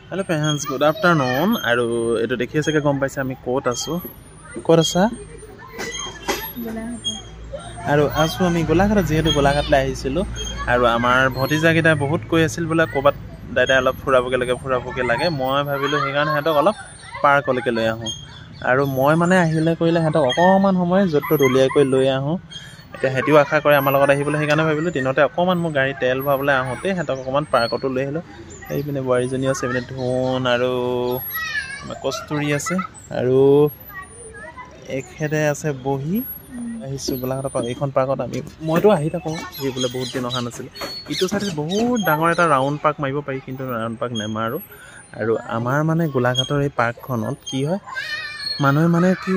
Hello parents, good afternoon. আৰু এটো দেখি আছে কে গম পাইছে আমি কোত আছো কোত আছা আৰু আছো আমি গোলাঘাট যেহেতু গোলাঘাটলৈ আহিছিলো আৰু আমাৰ ভতিজাকেইটা বহুত কৈ আছিল বলা কোবাত দাদা অলপ ফুৰাবকে লাগে মই ভাবিলো হেগান হেতক অলপ পাৰ্কলৈকে লৈ আহো আৰু মই মানে আহিলে কইলে হেতক অকমান সময় যত উলিয়াই কৈ লৈ আহো এটা হেতিও আশা কৰে আমাৰ লগত আহিবলৈ হেগানে ভাবিলো দিনতে অকমান মোৰ গাড়ী তেল ভৰাবলৈ আহোতে হেতক অকমান পাৰ্কটো লৈ আহিলো এই পিনে বাৰিজনী আছে মানে ধুন আৰু কস্তুৰী আছে আৰু এখেতে আছে বহি আহিছো গোলাঘাট এইখন পাৰ্কত আমি মইতো আহি থাকো এই বোলে বহুত দিন অহা নাছিল ইটো সাইডে বহুত ডাঙৰ এটা ৰাউন্ড পাৰ্ক মাৰিব পাৰি কিন্তু ৰাউন্ড পাৰ্ক নেমাৰো আৰু আমাৰ মানে গোলাঘাটৰ এই পাৰ্কখনত কি হয় মানুহে মানে কি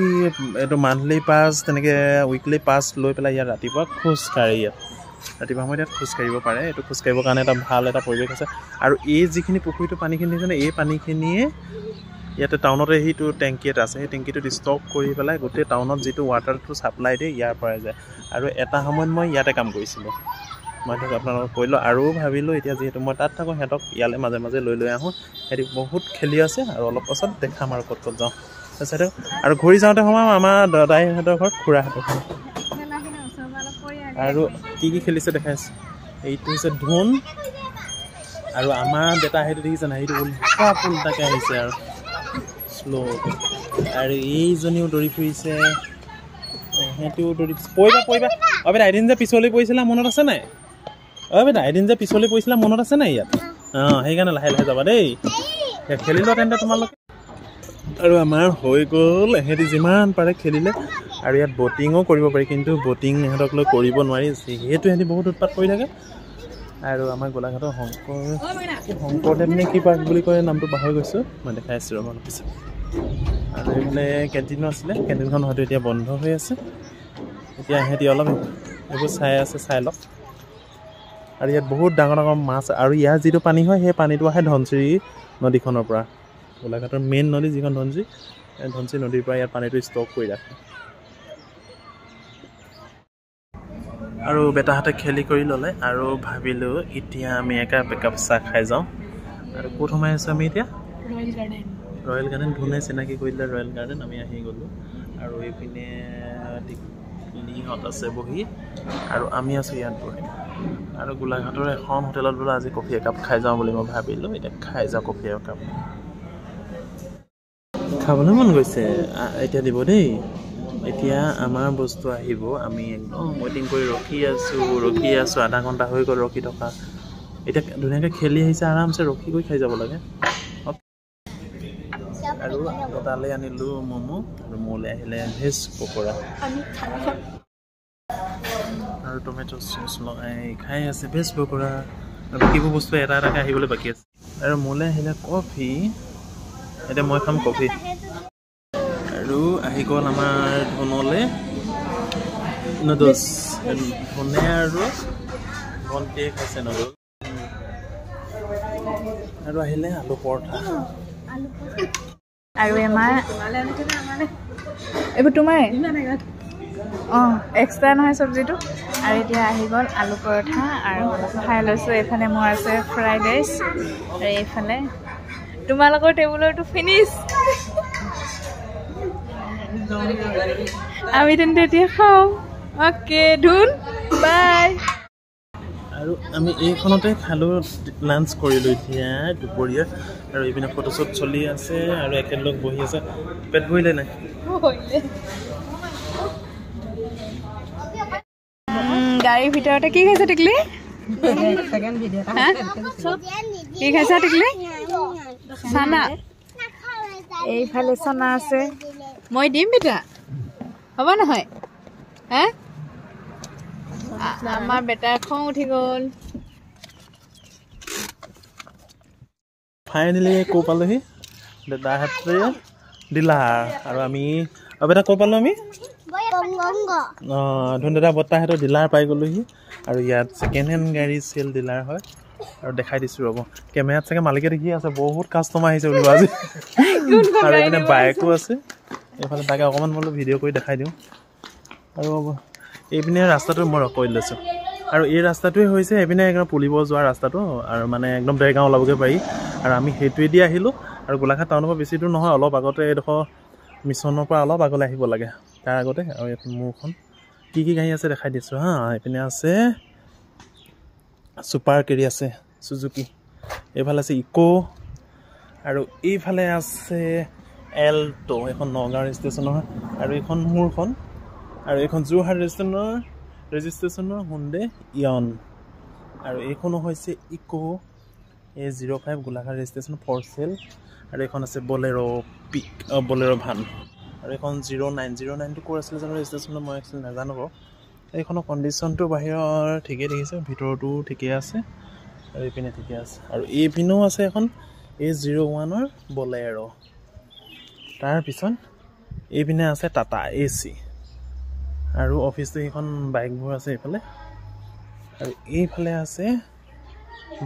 এটো মান্থলি পাস তেনেকে উইকলি পাস লৈ পেলাই ইয়াত ৰাতিপুৱা খোজ কাঢ়ি ৰাতিপুৱা সময়ত খোজ কাঢ়িব পাৰে এটো খোজ কাঢ়িবৰ কাৰণে এটা ভাল এটা পৰিৱেশ আছে আৰু এই যিখিনি পুখুৰীটো পানীখিনি আছে এই পানীখিনিয়ে ইয়াতে টাউনতে হিটো টেংকি এটা আছে এই টেংকিটো ষ্টক কৰি পেলাই গোটেই টাউনত যেটো ওয়াটাৰটো সাপ্লাই দিয়ে ইয়াৰ পৰা যায় আৰু এটা সময়ত মই ইয়াতে কাম কৰিছিলো মই তো আপোনালোকক কৈলো আৰু ভাবিলো এতিয়া যেহেতু মই তাত থাকো হেতক ইয়ালে মাজে মাজে লৈ আহো হেতি বহুত খেলি আছে আৰু অলপ পাছত দেখাম আৰু কত যাওঁ তাছতে আৰু ঘূৰি যাওঁতে সময় আমাৰ দাদাই হেতৰ ঘৰ খুৰা হেতৰ ঘৰ আৰু কি খেলিছে দেখাইছে এইটো হৈছে ধুন আৰু আমাৰ বেটা হেতু দেখিছে না হেতু উল্টাকে আহিছে আৰু স্লো আৰু এইজনীও দৰি ফুৰিছে হেতিও দৰি পইবা অবেটা এদিন যে পিছলি পইছিলা মনত আছে নাই অবেটা এদিন যে পিছলি পইছিলা মনত আছে নাই ইয়াত হেইকাৰণে লাহে লাহে যাবা দেই খেলিলো তেন্তে তোমালোকে আৰু আমাৰ হৈ গল হেতি যিমান পাৰে খেলিলে আৰু ইয়াত বোটিংও কৰিব পাৰি কিন্তু বোটিং হেতক লৈ কৰিব নোৱাৰি যেহেতু হেতি বহুত উৎপাত কৰি থাকে আৰু আমাৰ গোলাঘাটৰ শংকৰদেৱ নে কি পাৰ্ক বুলি কয় নামটো পাহৰি গৈছো মই দেখাই আছো ৰব পিছে আৰু এখানে কেন্টিনো আছিলে কেন্টিনখন হয়তো এতিয়া বন্ধ হৈ আছে এতিয়া হেতি অলপ এইবোৰ চাই লওক আৰু ইয়াত বহুত ডাঙৰ ডাঙৰ মাছ আৰু ইয়াৰ যেটো পানী হয় সেই পানীটো আহে ধনচিৰি নদীখনৰ পৰা গোলাঘাটৰ মেইন নদী যিখন ধনচিৰি নদীৰ পৰা ইয়াৰ পানীটো ষ্টক কৰি ৰাখে আৰু বেটাহাতে খেলি কৰি ললে আৰু ভাবিলো এতিয়া আমি একা বেকআপ চাহ খাই যাওঁ আৰু কোত সময় আছে আমি এতিয়া ৰয়েল গাৰ্ডেন ধুনে চিনাকি কৰিলে ৰয়েল গাৰ্ডেন আমি আহি গলো আৰু এইপিনে নিহত আছে বহি আৰু আমি আছো ইয়াত বহি আৰু গোলাঘাটৰ এখন হোটেলত বোলা আজি কফি একাপ খাই যাওঁ বুলি মই ভাবিলো এতিয়া খাই যাওঁ কফি একাপ খাবলৈ মন গৈছে এতিয়া দিব দেই এতিয়া আমাৰ বস্তু আহিব আমি একদম ওয়েটিং কৰি ৰখি আছো আধা ঘন্টা হৈ গল ৰখি থকা এতিয়া ধুনীয়াকৈ খেলি আহিছে আৰামছে ৰখি গৈ খাই যাব লাগে আৰু তালে আনিলো মমো আৰু মোলে আহিলে ভেজ পকৰা আৰু টমেটো সস লগাই খাই আছে ভেজ পকৰা আৰু কিবোৰ বস্তু এটা এটাকে আহিবলৈ বাকি আছে আৰু মোলে আহিলে কফি এটা মই খাম কফি আৰু আহি গ'ল আমাৰ ধনলে নুডলছ ধনে আৰু ভন্টিয়ে খাইছে নুডলছ আৰু আহিলে আলু পৰঠা আৰু এমাৰ এইবোৰ তোমাৰ এক্সট্ৰা নহয় চব্জিটো আৰু এতিয়া আহি গ'ল আলু পৰঠা আৰু খাই লৈছোঁ এইফালে মোৰ আছে ফ্ৰাইড ৰাইচ আৰু এইফালে তোমালোকৰ টেবুলৰটো ফিনিছ আমি তেন্তে এতিয়া খাওঁ অ'কে ধুন বাই আৰু আমি এইখনতে খালো লাঞ্চ কৰিলো এতিয়া দুপৰীয়া আৰু এইপিনে ফটোশ্বুট চলি আছে আৰু একেলগ বহি আছে পেট ভৰিলে নাই গাড়ীৰ ভিতৰতে কি খাইছা টিকলি কি খাইছা টিকলি চানা এইফালে চানা আছে মই দিম বেটা হ'ব নহয় হা আমাৰ বেটাৰ খং উঠি গ'ল ফাইনেলি ক পালোহি দাদাহঁতে দিলাৰ আৰু আমি বেটা ক পালো আমি ধুন দাদা বৰ্তাহঁতৰ ডিলাৰ পাই গ'লোহি আৰু ইয়াত ছেকেণ্ড হেণ্ড গাড়ী চেল ডিলাৰ হয় আৰু দেখাই দিছোঁ ৰ'ব কেমেৰাত চাগে মালিকে দেখি আছে বহুত কাষ্টমাৰ আহিছে বুলিব আজি আৰু এইপিনে বাইকো আছে এইফালে তাকে অকণমান বোলো ভিডিঅ' কৰি দেখাই দিওঁ আৰু এইপিনে ৰাস্তাটো মই ৰখাই লৈছোঁ আৰু এই ৰাস্তাটোৱে হৈছে এইপিনে একদম পুলিব যোৱা ৰাস্তাটো আৰু মানে একদম দেৰগাঁও ওলাবগৈ পাৰি আৰু আমি সেইটোৱেদি আহিলোঁ আৰু গোলাঘাট টাউনৰ পৰা বেছি দূৰ নহয় অলপ আগতে এইডোখৰ মিছনৰ পৰা অলপ আগলৈ আহিব লাগে তাৰ আগতে আৰু এইখন মোৰখন কি কি গাড়ী আছে দেখাই দিছোঁ হা এইপিনে আছে ছুপাৰ কেৰি আছে সুজুকি এইফালে আছে ইকো আৰু এইফালে আছে এল্টো এখন নগাঁও ৰেজিষ্ট্ৰেশ্যনৰ আৰু এইখন মোৰখন আৰু এইখন যোৰহাট ৰেজিষ্ট্ৰেশ্যনৰ হুণ্ডে ইয়ন আৰু এইখনো হৈছে Eeco A05 Golaghat registration for sale আৰু এইখন আছে বলেৰ' ভান আৰু এইখন 09টো ক'ৰ আছিলে জানো ৰেজিষ্ট্ৰেশ্যনত মই একচুৱেলি নাজানো বাৰু এইখনৰ কণ্ডিশ্যনটো বাহিৰৰ ঠিকেই দেখিছে ভিতৰতো ঠিকেই আছে আৰু এইপিনে ঠিকে আছে আৰু এইপিনেও আছে এখন A01ৰ বলেৰ' তাৰপিছত এইপিনে আছে টাটা AC আৰু অফিচটো সেইখন বাইকবোৰ আছে এইফালে আৰু এইফালে আছে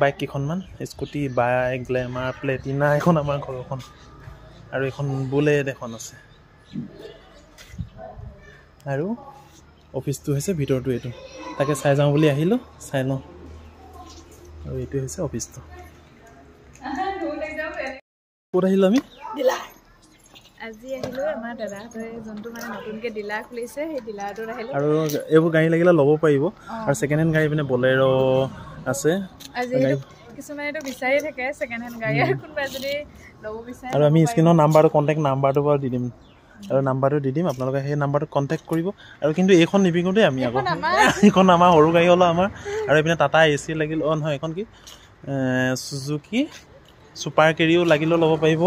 বাইক কেইখনমান স্কুটি বাইক গ্লেমাৰ প্লেটিনা এখন আমাৰ ঘৰখন আৰু এখন বুলেট এখন আছে আৰু অফিচটো হৈছে ভিতৰটো এইটো তাকে চাই যাওঁ বুলি আহিলোঁ চাই লওঁ আৰু এইটো হৈছে অফিচটো ক'ত আহিলোঁ আমি আজি আহিলোঁ আমাৰ দাদাহঁতে যোনটো মানে নতুনকৈ ডিলাৰ খুলিছে সেই ডিলাৰটোত আহিলোঁ আৰু এইবোৰ গাড়ী লাগিলে ল'ব পাৰিব আৰু ছেকেণ্ড হেণ্ড গাড়ী পিনে বলেৰ' আছে আজি কিছুমানেতো বিচাৰি থাকে ছেকেণ্ড হেণ্ড গাড়ী আৰু কোনোবাই যদি ল'ব বিচাৰে আৰু আমি স্ক্ৰীনৰ নাম্বাৰটো কণ্টেক্ট নাম্বাৰটো বাৰু দি দিম আৰু নাম্বাৰটো দি দিম আপোনালোকে সেই নাম্বাৰটোত কণ্টেক্ট কৰিব আৰু কিন্তু এইখন নিবিকো দেই আমি আকৌ এইখন আমাৰ সৰু গাড়ী হ'লেও আমাৰ আৰু এইপিনে টাটা AC লাগিল নহয় এইখন কি সুজুকি ছুপাৰ কেৰিও লাগিলেও ল'ব পাৰিব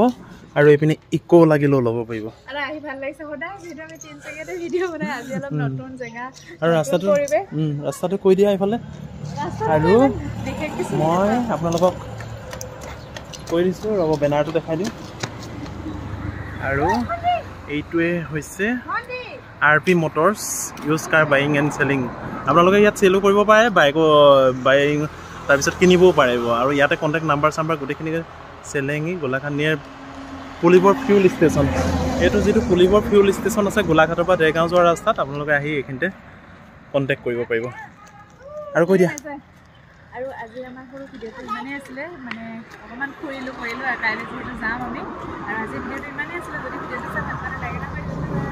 আৰু এইপিনে ইকো লাগিলেও ল'ব পাৰিব আৰু আহি ভাল লাগিছে সদায় যিহেতু আমি 3 জেগাতে ভিডিঅ' বনাই আজি অলপ নতুন জেগা আৰু ৰাস্তাটো কৈ দিয়া এইফালে আৰু মই আপোনালোকক কৈ দিছোঁ ৰ'ব বেনাৰটো দেখাই দিওঁ আৰু এইটোৱে হৈছে RP Motors use car buying and selling আপোনালোকে ইয়াত চেলো কৰিব পাৰে বাইং তাৰপিছত কিনিবও পাৰিব আৰু ইয়াতে কণ্টেক্ট নাম্বাৰ গোটেইখিনি চেলেঙি গোলাঘাট নিয়াৰ পুলিবৰ ফিউল ষ্টেচন এইটো যিটো পুলিবৰ ফিউল ষ্টেচন আছে গোলাঘাটৰ পৰা দেৰগাঁও যোৱা ৰাস্তাত আপোনালোকে আহি এইখিনিতে কণ্টেক্ট কৰিব পাৰিব আৰু কৈ দিয়া আৰু আজি আমাৰ সৰু ভিডিঅ'টো ইমানেই আছিলে মানে অকণমান ফুৰিলোঁ আৰু কাইলৈ যিহেতু যাম আমি আৰু আজি ভিডিঅ'টো ইমানেই আছিলে যদি ভিডিঅ'টো চাই ভাল লাগে